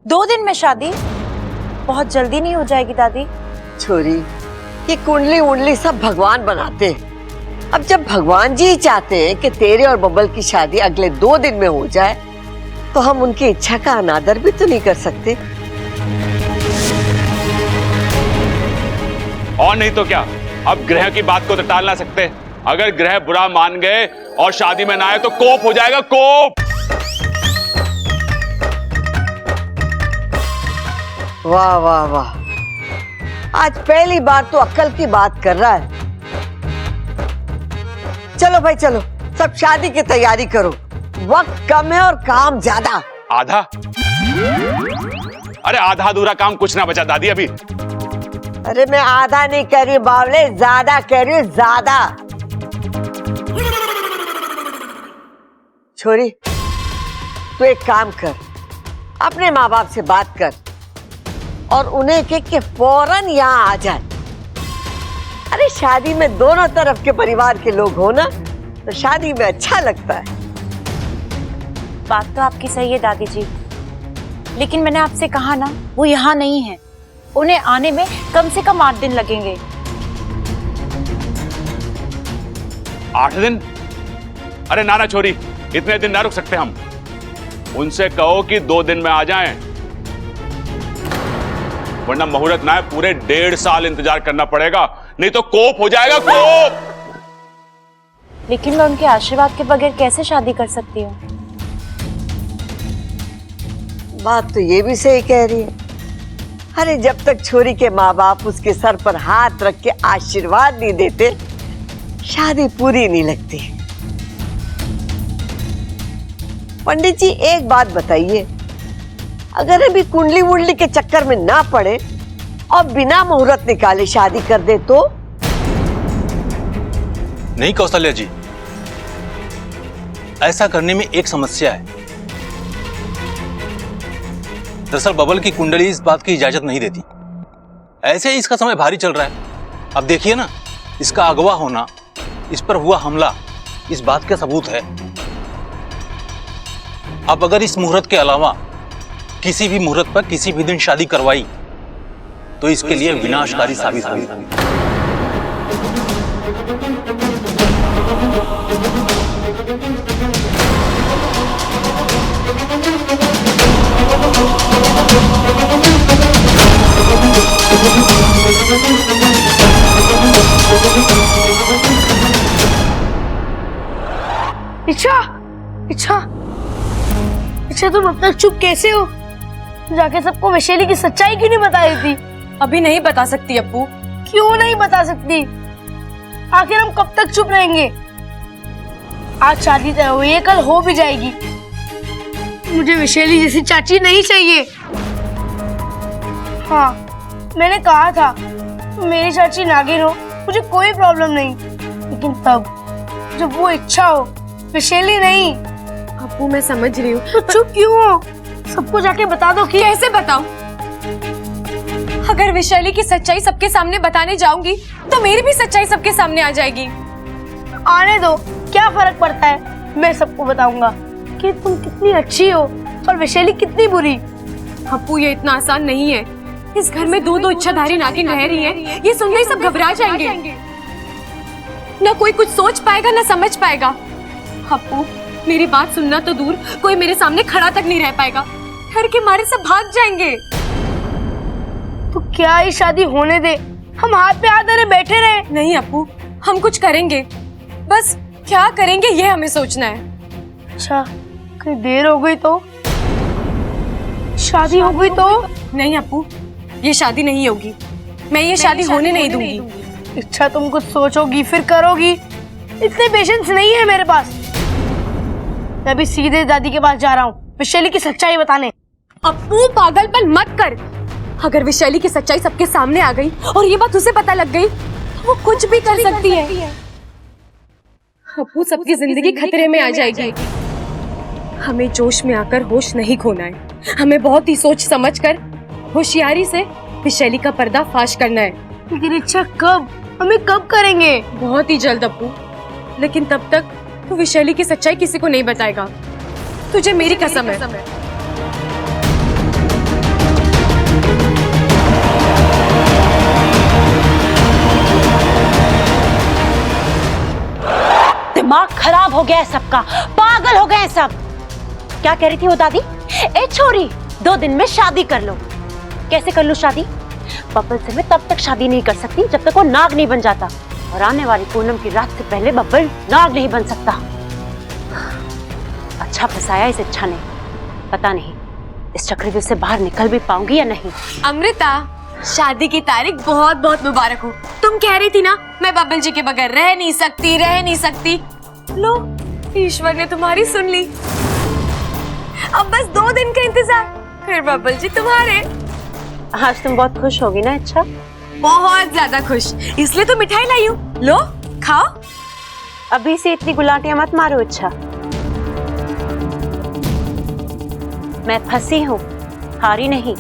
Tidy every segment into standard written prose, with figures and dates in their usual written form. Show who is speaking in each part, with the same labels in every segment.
Speaker 1: 2 दिन में शादी? बहुत जल्दी नहीं हो जाएगी दादी?
Speaker 2: छोरी, ये कुंडली उंडली सब भगवान बनाते हैं। अब जब भगवान जी चाहते हैं कि तेरे और बब्बल की शादी अगले 2 दिन में हो जाए, तो हम उनकी इच्छा का अनादर भी तो नहीं कर सकते।
Speaker 3: और नहीं तो क्या, अब ग्रह की बात को तो टाल ना सकते। अगर ग्रह बुरा मान गए और शादी में ना आए तो कोप हो जाएगा, कोप।
Speaker 2: वाह वाह वाह, आज पहली बार तो अक्ल की बात कर रहा है। चलो भाई चलो, सब शादी की तैयारी करो, वक्त कम है और काम ज्यादा।
Speaker 3: आधा? अरे आधा अधूरा काम कुछ ना बचा दादी अभी।
Speaker 2: अरे मैं आधा नहीं कह रही बावले, ज्यादा कह रही हूँ, ज्यादा। छोरी, तू एक काम कर, अपने माँ बाप से बात कर और उन्हें कह के फौरन यहाँ आ जाए। अरे शादी में दोनों तरफ के परिवार के लोग हो ना, तो शादी में अच्छा लगता है।
Speaker 1: बात तो आपकी सही है दादी जी, लेकिन मैंने आपसे कहा ना, वो यहाँ नहीं है। उन्हें आने में कम से कम 8 दिन लगेंगे।
Speaker 3: 8 दिन? अरे नाना छोरी, इतने दिन ना रुक सकते हम। उनसे कहो कि 2 दिन में आ जाएं, वरना मुहूर्त ना है, पूरे 1.5 साल इंतजार करना पड़ेगा, नहीं तो कोप हो जाएगा, कोप।
Speaker 1: लेकिन मैं उनके आशीर्वाद के बगैर कैसे शादी कर सकती हूँ?
Speaker 2: बात तो ये भी सही कह रही है। अरे जब तक छोरी के माँ बाप उसके सर पर हाथ रख के आशीर्वाद नहीं देते, शादी पूरी नहीं लगती। पंडित जी एक बात बताइए, अगर अभी कुंडली वुंडली के चक्कर में ना पड़े और बिना मुहूर्त निकाले शादी कर दे तो?
Speaker 4: नहीं कौशल्या जी, ऐसा करने में एक समस्या है। दरअसल बबल की कुंडली इस बात की इजाजत नहीं देती। ऐसे ही इसका समय भारी चल रहा है। अब देखिए ना, इसका अगवा होना, इस पर हुआ हमला, इस बात का सबूत है। अब अगर इस मुहूर्त के अलावा किसी भी मुहूर्त पर किसी भी दिन शादी करवाई तो इसके लिए विनाशकारी साबित होगी।
Speaker 5: इच्छा, इच्छा, इच्छा, तुम अब तक चुप कैसे हो? जाके सबको वैशाली की सच्चाई क्यों नहीं बताई थी?
Speaker 6: अभी नहीं बता सकती अप्पू।
Speaker 5: क्यों नहीं बता सकती? आखिर हम कब तक चुप रहेंगे? आज शादी तय हुई है, कल हो भी जाएगी। मुझे वैशाली जैसी चाची नहीं चाहिए। हाँ, मैंने कहा था मेरी चाची नागिन हो, मुझे कोई प्रॉब्लम नहीं, लेकिन तब जब वो इच्छा हो, वैशाली नहीं।
Speaker 6: अप्पू मैं समझ रही हूँ,
Speaker 5: तो चुप क्यों हो? सबको जाके बता दो कि।
Speaker 6: कैसे बताऊं? अगर वैशाली की सच्चाई सबके सामने बताने जाऊंगी तो मेरी भी सच्चाई सबके सामने आ जाएगी।
Speaker 5: आने दो, क्या फर्क पड़ता है? मैं सबको बताऊंगा कि तुम कितनी अच्छी हो और वैशाली कितनी बुरी।
Speaker 6: अप्पू ये इतना आसान नहीं है। इस घर में दो इच्छाधारी नागिन रह रही हैं, ये सुनते ही सब घबरा जाएंगे। ना कोई कुछ सोच पाएगा ना समझ पाएगा। अप्पू मेरी बात सुनना तो दूर, कोई मेरे सामने खड़ा तक नहीं रह पाएगा। डर के मारे सब भाग जाएंगे।
Speaker 5: तो क्या ये शादी होने दे, हम हाथ पे हाथ धरे बैठे रहे?
Speaker 6: नहीं अप्पू, हम कुछ करेंगे, बस क्या करेंगे ये हमें सोचना है।
Speaker 5: अच्छा, कहीं देर हो गई तो? शादी हो गई तो?
Speaker 6: नहीं अप्पू, ये शादी नहीं होगी। मैं ये शादी होने नहीं दूंगी।
Speaker 5: अच्छा, तुम कुछ सोचोगी फिर करोगी, इतने पेशेंस नहीं है मेरे पास। मैं अभी सीधे दादी के पास जा रहा हूँ वैशाली की सच्चाई बताने।
Speaker 6: अप्पू पागलपन मत कर। अगर वैशाली की सच्चाई सबके सामने आ गई और ये बात उसे पता लग गई तो वो कुछ भी कर सकती है। अप्पू सबकी जिंदगी खतरे में आ जाएगी। हमें जोश में आकर होश नहीं खोना है। हमें बहुत ही सोच समझ कर होशियारी से वैशाली का पर्दाफाश करना है।
Speaker 5: लेकिन इच्छा कब? हमें कब करेंगे?
Speaker 6: बहुत ही जल्द अप्पू, लेकिन तब तक तू वैशाली की सच्चाई किसी को नहीं बताएगा। तुझे मेरी कसम है।
Speaker 1: हो गया है सबका, पागल हो गए हैं सब। क्या कह रही थी वो दादी? ए छोरी, 2 दिन में शादी कर लो। कैसे कर लूं शादी? बब्बल से मैं तब तक शादी नहीं कर सकती जब तक वो नाग नहीं बन जाता, और आने वाली पूनम की रात से पहले बब्बल नाग नहीं बन सकता। अच्छा फंसाया इस इच्छा ने, पता नहीं इस चक्रव्यूह से बाहर निकल भी पाऊंगी या नहीं।
Speaker 6: अमृता, शादी की तारीख बहुत बहुत मुबारक हो। तुम कह रही थी ना मैं बब्बल जी के बगैर रह नहीं सकती। लो, ईश्वर ने तुम्हारी सुन ली। अब बस 2 दिन का इंतजार, फिर बब्बल जी तुम्हारे।
Speaker 1: आज तुम बहुत खुश होगी ना इच्छा?
Speaker 6: बहुत ज्यादा खुश, इसलिए तो मिठाई लाई हूँ। लो, खाओ।
Speaker 1: अभी से इतनी गुलाटियां मत मारो इच्छा। मैं फंसी हूँ, हारी नहीं।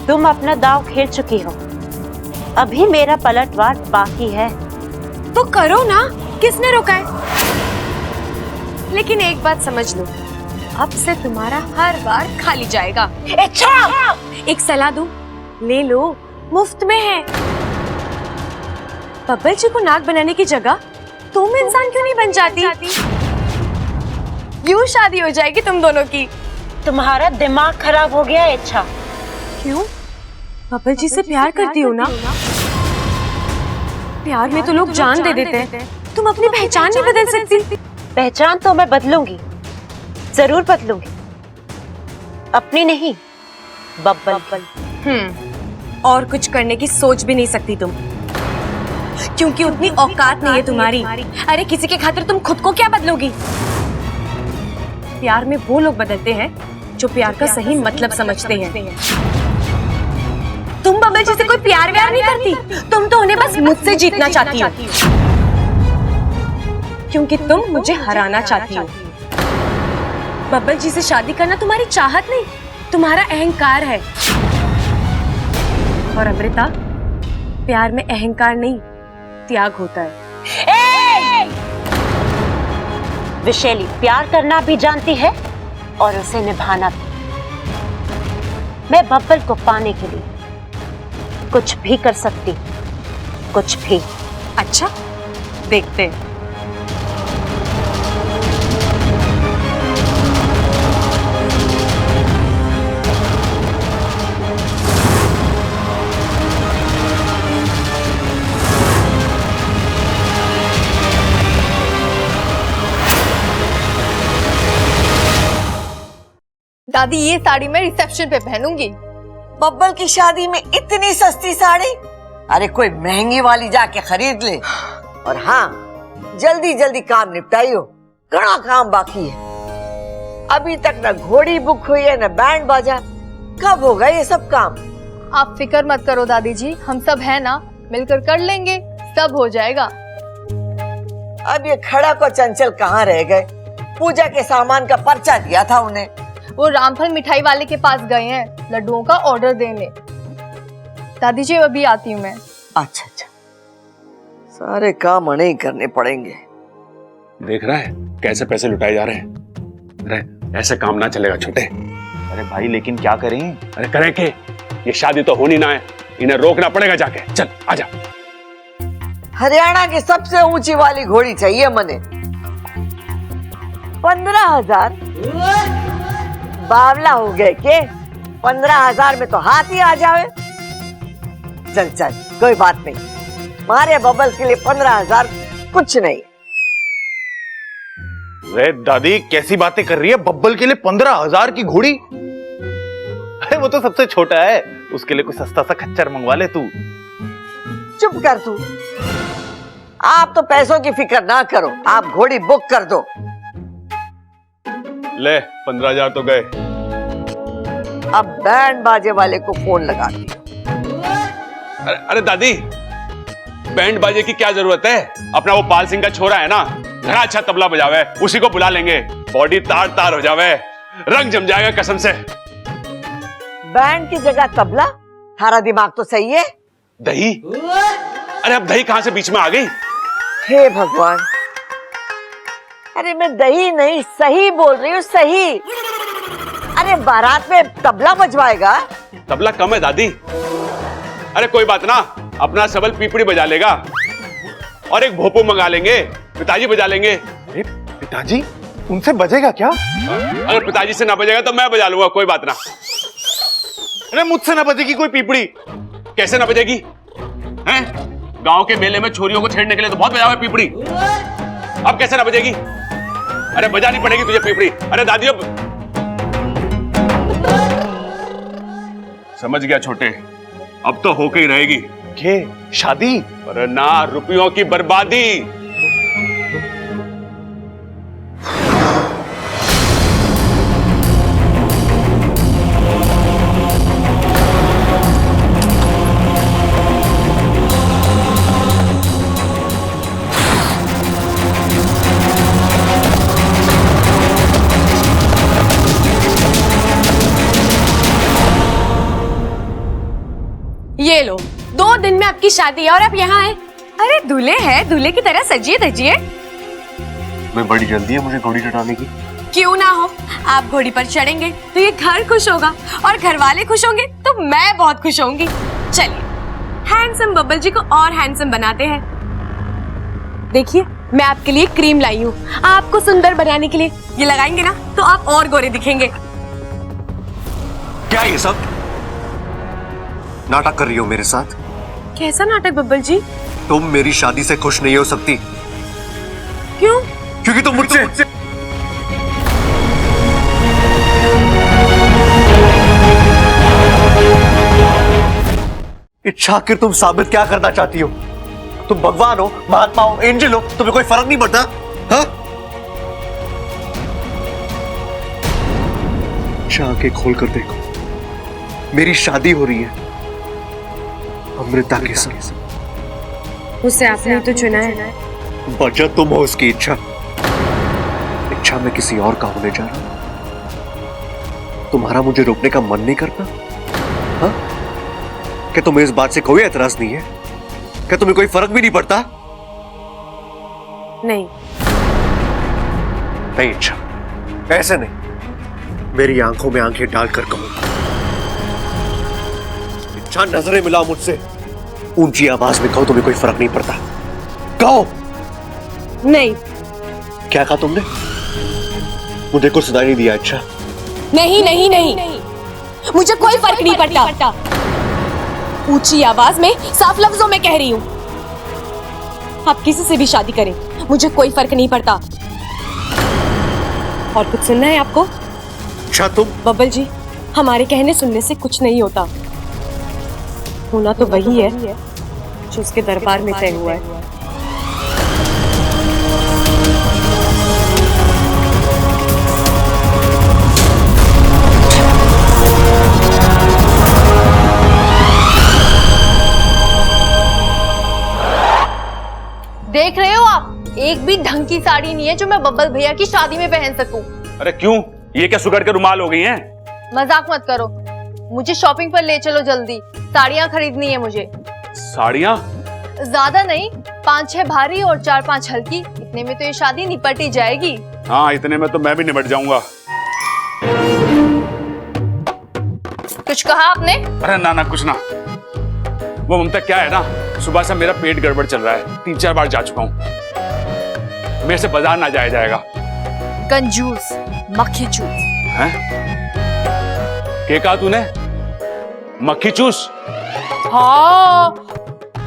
Speaker 1: तुम अपना दांव खेल चुकी हो, अभी मेरा पलटवार बाकी है।
Speaker 6: तो करो ना, किसने रोका है? लेकिन एक बात समझ लो, अब से तुम्हारा हर बार खाली जाएगा।
Speaker 1: इच्छा!
Speaker 6: एक सलाह दूं, ले लो, मुफ्त में है। बब्बल जी को नाग बनाने की जगह तुम इंसान क्यों नहीं बन जाती? यूं शादी हो जाएगी तुम दोनों की।
Speaker 1: तुम्हारा दिमाग खराब हो गया है इच्छा।
Speaker 6: क्यों? बब्बल जी से प्यार करती हो ना? प्यार में तो लोग जान दे देते हैं, तुम अपनी पहचान नहीं बदल सकती?
Speaker 1: पहचान तो मैं बदलूंगी, जरूर बदलूंगी। अपनी नहीं, बब्बल।
Speaker 6: और कुछ करने की सोच भी नहीं सकती तुम, क्योंकि उतनी औकात नहीं है तुम्हारी। अरे किसी के खातिर तुम खुद को क्या बदलोगी? प्यार में वो लोग बदलते हैं जो प्यार का सही मतलब समझते हैं। तुम बब्बल जी से कोई प्यार व्यार नहीं करती, तुम तो उन्हें बस मुझसे जीतना चाहती हो, क्योंकि तुम मुझे हराना चाहती हो। बब्बल जी से शादी करना तुम्हारी चाहत नहीं, तुम्हारा अहंकार है। और अमृता, प्यार में अहंकार नहीं, त्याग होता है।
Speaker 1: विशैली प्यार करना भी जानती है और उसे निभाना भी। मैं बब्बल को पाने के लिए कुछ भी कर सकती, कुछ भी।
Speaker 6: अच्छा, देखते हैं।
Speaker 7: दादी, ये साड़ी मैं रिसेप्शन पे पहनूंगी।
Speaker 2: बब्बल की शादी में इतनी सस्ती साड़ी? अरे कोई महंगी वाली जाके खरीद ले। और हाँ, जल्दी जल्दी काम निपटाइयो, घना काम बाकी है। अभी तक न घोड़ी बुक हुई है, न बैंड बाजा। कब होगा ये सब काम?
Speaker 7: आप फिक्र मत करो दादी जी, हम सब है ना, मिलकर कर लेंगे, सब हो जाएगा।
Speaker 2: अब ये खड़ा को चंचल कहाँ रह गए? पूजा के सामान का पर्चा दिया था उन्हें।
Speaker 7: वो रामफल मिठाई वाले के पास गए हैं लड्डुओं का ऑर्डर देने। दादी जी, अभी आती हूँ मैं।
Speaker 2: अच्छा अच्छा, सारे काम उन्हें ही करने पड़ेंगे।
Speaker 3: देख रहा है कैसे पैसे लुटाए जा रहे हैं। अरे ऐसे काम ना चलेगा छोटे।
Speaker 8: अरे भाई, लेकिन क्या करें?
Speaker 3: अरे करें के, ये शादी तो होनी ना है, इन्हें रोकना पड़ेगा जाके। चल आजा।
Speaker 2: हरियाणा की सबसे ऊंची वाली घोड़ी चाहिए मने। 15,000? बावला हो गए के? 15,000 में तो हाथी आ जावे। चल चल, कोई बात नहीं, मारे बबल के लिए 15,000 कुछ नहीं।
Speaker 8: रे दादी, कैसी बातें कर रही है? बब्बल के लिए 15,000 की घोड़ी? अरे वो तो सबसे छोटा है, उसके लिए कोई सस्ता सा खच्चर मंगवा ले तू।
Speaker 2: चुप कर तू। आप तो पैसों की फिक्र ना करो, आप घोड़ी बुक कर दो।
Speaker 3: ले 15,000 तो गए।
Speaker 2: अब बैंड बाजे वाले को फोन लगा दी।
Speaker 3: अरे दादी, बैंड बाजे की क्या जरूरत है? अपना वो पाल सिंह का छोरा है ना, घना अच्छा तबला बजावे, उसी को बुला लेंगे। बॉडी तार तार हो जावे, रंग जम जाएगा कसम से।
Speaker 2: बैंड की जगह तबला? थारा दिमाग तो सही है।
Speaker 3: दही? अरे अब दही कहां से बीच में आ गई?
Speaker 2: हे भगवान, अरे मैं दही नहीं सही बोल रही हूँ, सही। अरे बारात में तबला बजवाएगा?
Speaker 3: तबला कम है दादी। अरे कोई बात ना, अपना सबल पीपड़ी बजा लेगा और एक भोपू मंगा लेंगे, पिताजी बजा लेंगे,
Speaker 8: अरे पिताजी, उनसे बजेगा क्या?
Speaker 3: अगर पिताजी से ना बजेगा तो मैं बजा लूंगा, कोई बात ना।
Speaker 8: अरे मुझसे ना बजेगी कोई पीपड़ी।
Speaker 3: कैसे ना बजेगी? हैं? गांव के मेले में छोरियों को छेड़ने के लिए तो बहुत बजावे पीपड़ी। अब कैसे ना बजेगी? अरे बजानी पड़ेगी तुझे पीपड़ी। अरे दादी, अब समझ गया छोटे, अब तो होके ही रहेगी।
Speaker 8: के शादी?
Speaker 3: अरे ना, रुपयों की बर्बादी।
Speaker 6: ये लो, 2 दिन में आपकी शादी है और आप यहाँ आए। अरे दूल्हे हैं, दूल्हे की तरह सजिए धजिए।
Speaker 9: मैं बड़ी जल्दी है मुझे घोड़ी चढ़ाने की।
Speaker 6: क्यों ना हो, आप घोड़ी पर चढ़ेंगे तो ये घर खुश होगा और घर वाले खुश होंगे तो मैं बहुत खुश होंगी। चलिए, हैंडसम बब्बल जी को और हैंडसम बनाते हैं। देखिए, मैं आपके लिए क्रीम लाई हूँ आपको सुंदर बनाने के लिए। ये लगाएंगे ना तो आप और गोरे दिखेंगे।
Speaker 9: क्या ये सब नाटक कर रही हो मेरे साथ?
Speaker 6: कैसा नाटक बब्बल जी?
Speaker 9: तुम मेरी शादी से खुश नहीं हो सकती।
Speaker 6: क्यों?
Speaker 9: क्योंकि तुम मुझसे इच्छा आखिर तुम साबित क्या करना चाहती हो? तुम भगवान हो, महात्मा हो, एंजल हो, तुम्हें कोई फर्क नहीं पड़ता? हाँ? इच्छा आंखें खोल कर देखो, मेरी शादी हो रही है अमृता के साथ।
Speaker 6: उसे आपने तो चुना है।
Speaker 9: वजह तुम हो उसकी इच्छा। इच्छा मैं किसी और का होने जा रहा हूं। तुम्हारा मुझे रोकने का मन नहीं करता? हाँ? क्या तुम्हें इस बात से कोई एतराज नहीं है? क्या तुम्हें कोई फर्क भी नहीं पड़ता?
Speaker 6: नहीं।
Speaker 9: नहीं इच्छा, ऐसे नहीं। मेरी आंखों में आंखें डालकर कहो। इच्छा, नजरें मिलाओ मुझसे। ऊंची आवाज में कहो तुम्हें कोई फर्क नहीं पड़ता। कहो।
Speaker 6: नहीं।
Speaker 9: क्या कहा तुमने? मुझे कुछ सुनाई नहीं दिया। अच्छा,
Speaker 6: नहीं नहीं नहीं, मुझे कोई फर्क नहीं पड़ता। ऊंची आवाज में साफ लफ्जों में कह रही हूं, आप किसी से भी शादी करें, मुझे कोई फर्क नहीं पड़ता। और कुछ सुनना है आपको?
Speaker 9: अच्छा तुम?
Speaker 6: बब्बल जी, हमारे कहने सुनने से कुछ नहीं होता। होना तो वही है जो उसके दरबार में तय हुआ है।
Speaker 7: देख रहे हो आप, एक भी ढंग की साड़ी नहीं है जो मैं बब्बल भैया की शादी में पहन सकूं।
Speaker 3: अरे क्यों? ये क्या सुगड़ के रुमाल हो गई हैं?
Speaker 7: मजाक मत करो, मुझे शॉपिंग पर ले चलो जल्दी, साड़ियाँ खरीदनी है मुझे।
Speaker 3: साड़ियाँ?
Speaker 7: ज्यादा नहीं, 5-6 भारी और 4-5 हल्की, इतने में तो ये शादी निपट ही जाएगी।
Speaker 3: हाँ, इतने में तो मैं भी निपट जाऊंगा।
Speaker 7: कुछ कहा आपने?
Speaker 3: अरे ना ना, कुछ ना। वो ममता, क्या है ना, सुबह से मेरा पेट गड़बड़ चल रहा है, 3-4 बार जा चुका हूँ। मेरे से बाजार ना जाया जाएगा।
Speaker 7: कंजूस, मक्खी चूस।
Speaker 3: हैं? क्या कहा तूने? मक्खी चूस?
Speaker 7: हाँ,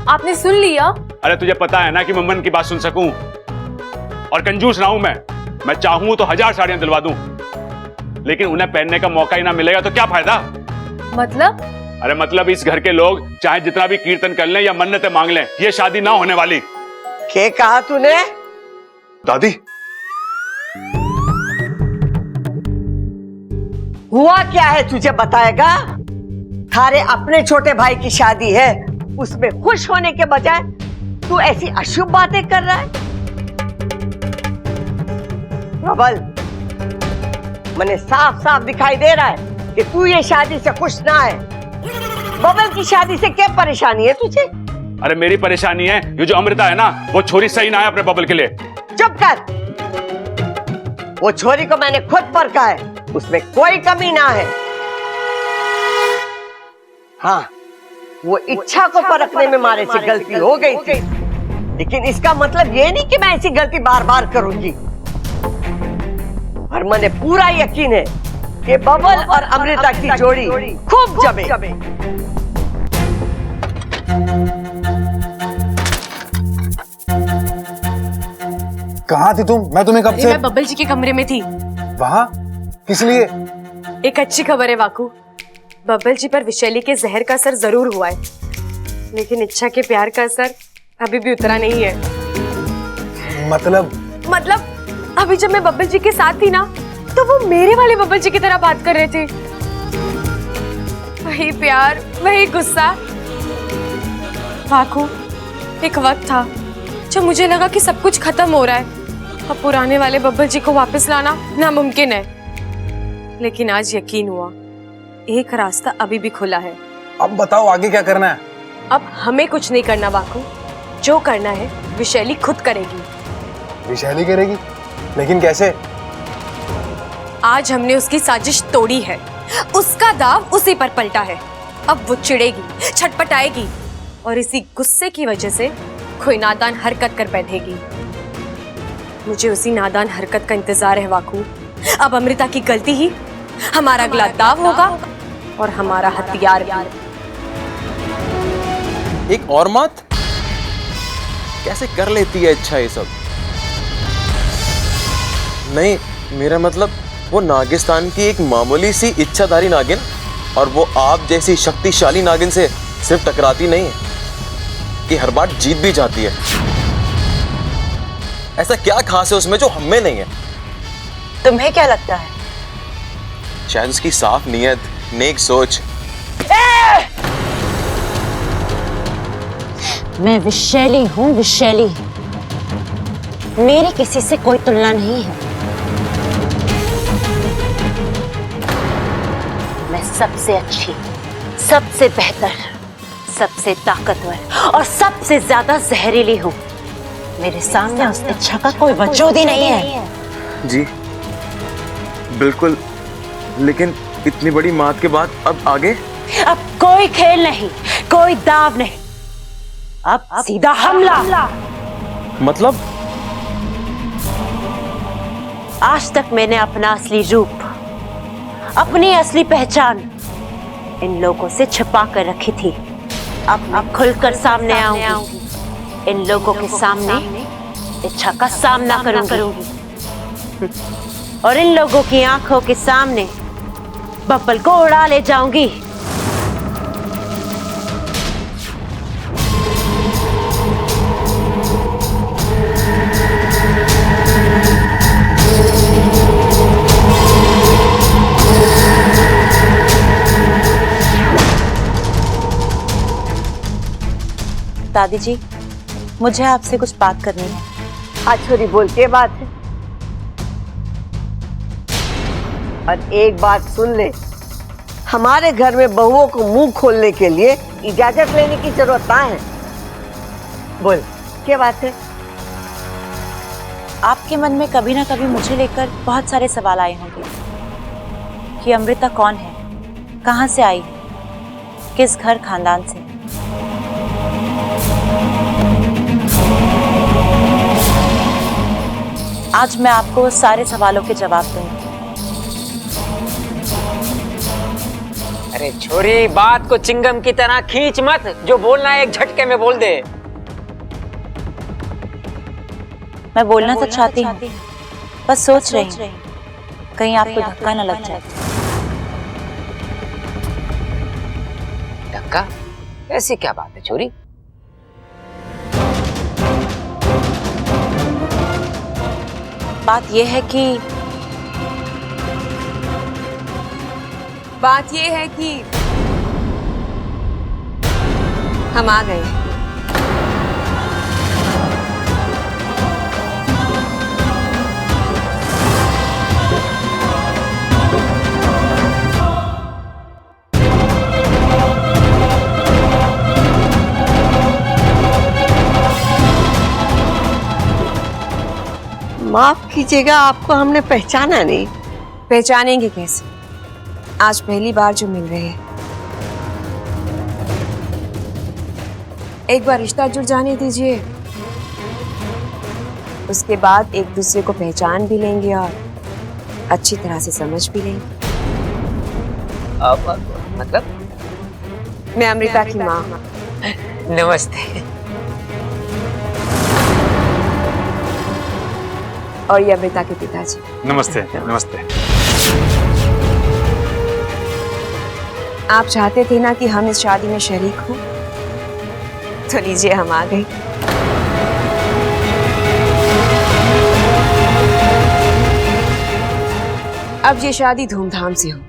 Speaker 7: आपने सुन लिया?
Speaker 3: अरे तुझे पता है ना कि मैं मन की बात सुन सकूं, और कंजूस ना हूं मैं चाहूं तो 1000 साड़ियां दिलवा दूं, लेकिन उन्हें पहनने का मौका ही ना मिलेगा तो क्या फायदा?
Speaker 7: मतलब?
Speaker 3: अरे मतलब इस घर के लोग चाहे जितना भी कीर्तन कर लें या मन्नतें मांग लें, ये शादी ना होने वाली।
Speaker 2: क्या कहा तूने?
Speaker 9: दादी,
Speaker 2: हुआ क्या है तुझे बताएगा? थारे अपने छोटे भाई की शादी है, उसमें खुश होने के बजाय तू ऐसी अशुभ बातें कर रहा है। प्रबल, मैंने साफ साफ दिखाई दे रहा है कि तू ये शादी से खुश ना है। बबल की शादी से क्या परेशानी है तुझे?
Speaker 3: अरे मेरी परेशानी है ये जो अमृता है ना, वो छोरी सही ना है अपने बबल के लिए।
Speaker 2: चुप कर। वो छोरी को मैंने खुद परखा है, उसमें कोई कमी ना है। हाँ, वो इच्छा को परखने में मारे से गलती हो गई थी, लेकिन इसका मतलब ये नहीं कि मैं ऐसी गलती बार बार करूंगी। और मुझे पूरा यकीन है कि बबल और अमृता की जोड़ी खूब जमे।
Speaker 10: कहाँ थी तुम? मैं तुम्हें कब से
Speaker 6: मैं बब्बल जी के कमरे में थी।
Speaker 10: वहाँ किस लिए?
Speaker 6: एक अच्छी खबर है वाकू, बब्बल जी पर विशैली के जहर का असर जरूर हुआ है, लेकिन इच्छा के प्यार का असर अभी भी उतरा नहीं है। मतलब अभी जब मैं बब्बल जी के साथ थी ना, तो वो मेरे वाले बब्बल जी की तरह बात कर रहे थे। वही प्यार, वही गुस्सा। वाकू, एक वक्त था जब मुझे लगा कि सब कुछ खत्म हो रहा है, अब पुराने वाले बब्बल जी को वापस लाना नामुमकिन है। लेकिन आज यकीन हुआ, एक रास्ता अभी भी खुला है।
Speaker 10: अब बताओ आगे क्या करना है?
Speaker 6: अब हमें कुछ नहीं करना वाकू, जो करना है विशैली खुद करेगी।
Speaker 10: विशैली करेगी? लेकिन कैसे?
Speaker 6: आज हमने उसकी साजिश तोड़ी है, उसका दाव उसी पर पलटा है। अब वो चिढ़ेगी, छटपटाएगी और इसी गुस्से की वजह से कोई नादान हरकत कर बैठेगी। मुझे उसी नादान हरकत का इंतजार है वाकू। अब अमृता की गलती ही हमारा अगला दाव होगा और हमारा हथियार भी।
Speaker 11: एक और मत, कैसे कर लेती है इच्छा ये सब? नहीं, मेरा मतलब वो नागिस्तान की एक मामूली सी इच्छाधारी नागिन, और वो आप जैसी शक्तिशाली नागिन से सिर्फ टकराती नहीं है कि हर बार जीत भी जाती है। ऐसा क्या खास है उसमें जो हमें नहीं है?
Speaker 1: तुम्हें क्या लगता है?
Speaker 11: शायद उसकी साफ नीयत, नेक सोच।
Speaker 1: मैं विशैली हूँ, विशैली। मेरी किसी से कोई तुलना नहीं है। मैं सबसे अच्छी, सबसे बेहतर, सबसे ताकतवर और सबसे ज्यादा जहरीली हूँ। मेरे सामने उस इच्छा का कोई वजूद ही नहीं है।
Speaker 11: जी बिल्कुल, लेकिन इतनी बड़ी मात के बाद अब आगे?
Speaker 1: अब कोई खेल नहीं, कोई दाव नहीं, अब सीधा हमला।
Speaker 11: मतलब?
Speaker 1: आज तक मैंने अपना असली रूप, अपनी असली पहचान इन लोगों से छिपा कर रखी थी। अब मैं खुलकर सामने आऊंगी, इन लोगों के सामने इच्छा का सामना करूंगी और इन लोगों की आंखों के सामने बब्बल को उड़ा ले जाऊंगी।
Speaker 12: दादी जी, मुझे आपसे कुछ बात करनी है।
Speaker 2: आज छोरी बोल के बात है, और एक बात सुन ले, हमारे घर में बहुओं को मुंह खोलने के लिए इजाजत लेने की जरूरत ना है। बोल, क्या बात है?
Speaker 12: आपके मन में कभी ना कभी मुझे लेकर बहुत सारे सवाल आए होंगे कि अमृता कौन है, कहाँ से आई, किस घर खानदान से। आज मैं आपको सारे सवालों के जवाब दूंगी।
Speaker 13: अरे छोरी, बात को चिंगम की तरह खींच मत, जो बोलना है एक झटके में बोल दे।
Speaker 12: मैं बोलना तो चाहती हूँ, बस सोच रही हूँ कहीं आपको धक्का न लग जाए।
Speaker 13: धक्का? ऐसी क्या बात है छोरी?
Speaker 12: बात यह है कि हम आ गए।
Speaker 2: माफ कीजिएगा, आपको हमने पहचाना नहीं।
Speaker 12: पहचानेंगे कैसे? आज पहली बार जो मिल रहे हैं। एक बार रिश्ता जुड़ जाने दीजिए, उसके बाद एक दूसरे को पहचान भी लेंगे और
Speaker 14: अच्छी तरह से समझ भी लेंगे।
Speaker 13: मतलब
Speaker 14: मैं अमृता की माँ।
Speaker 13: नमस्ते।
Speaker 14: और ये अमृता के पिताजी।
Speaker 3: नमस्ते नमस्ते।
Speaker 14: आप चाहते थे ना कि हम इस शादी में शरीक हों, तो लीजिए हम आ गए। अब ये शादी धूमधाम से हो।